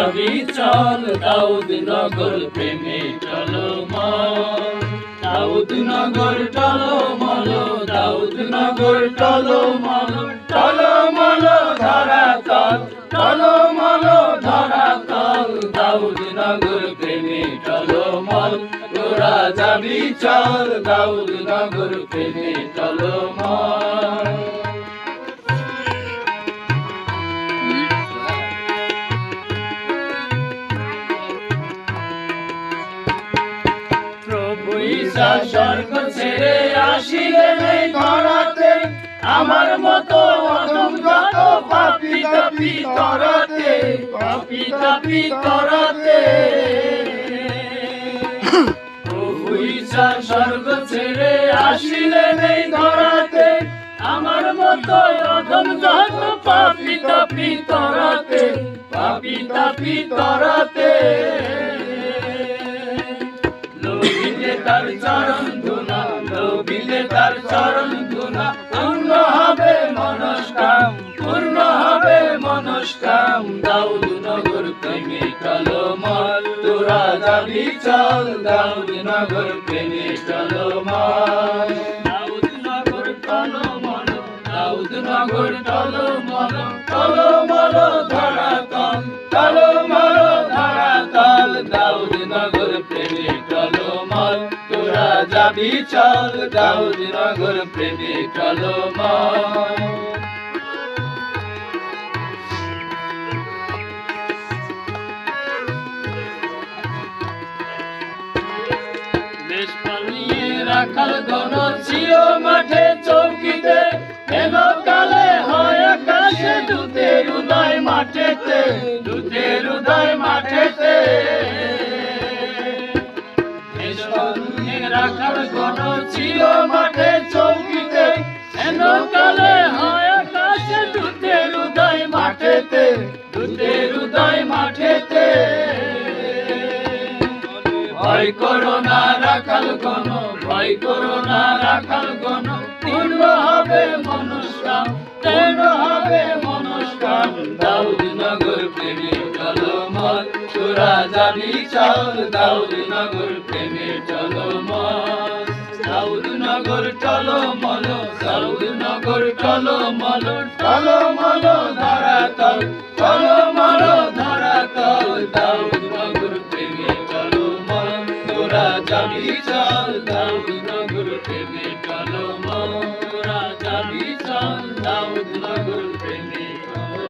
যাবি চল দাউদ নগর প্রেমে চলো মন দাউদ নগর চলো মলো দাউদ নগর চলো মলো চলো মলো ধরা তল চলো মলো ধরা তল দাউদ নগর প্রেমে চলো মল তোরা যাবি চল দাউদ নগর প্রেমে চলো মল স্বর্গ ছেড়ে আসিলেন এই ধরাতে আমার মতো অধম যত পাপী তাপী তরাতে পাপী তাপী তরাতে প্রভু ঈশা স্বর্গ ছেড়ে আসিলেন এই ধরাতে আমার মতো অধম যত পাপী তাপী তরাতে পাপী তাপী তরাতে তার চরণ ধুনা লোভিলে তার চরণ ধুনা পূর্ণ হবে মনস্কাম পূর্ণ হবে মনস্কাম দাউদ নগর প্রেমে চলো মল তোরা যাবি চল দাউদ নগর প্রেমে চলো মল দাউদ নগর চলো মল দাউদ নগর চলো মল চলো মল ধরা তল চলো মল ধরা তল দাউদ নগর প্রেমে চলো মল তোরা যাবি চল দাউদ নগর প্রেমে চলো মল দেশ পালিয়ে রাখাল গণ ছিল মাঠে চৌকিতে এলো কালে হয় আকাশে দূতের উদয় মাঠেতে দূতের উদয় মাঠেতে রাখাল গণ ছিল মাঠে চৌকিতে এলো কালে হয় আকাশে দূতের উদয় মাঠেতে দূতের উদয় মাঠেতে ভয় করো না রাখাল গণ ভয় করো না রাখাল গণ পূর্ণ হবে মনস্কাম পূর্ণ হবে মনস্কাম দাউদ নগর প্রেমে চলো মল তোরা যাবি চল দাউদ নগর প্রেমে চলো মল দাউদ নগর চলো মলো দাউদ নগর চলো মলো চলো মলো ধরা তল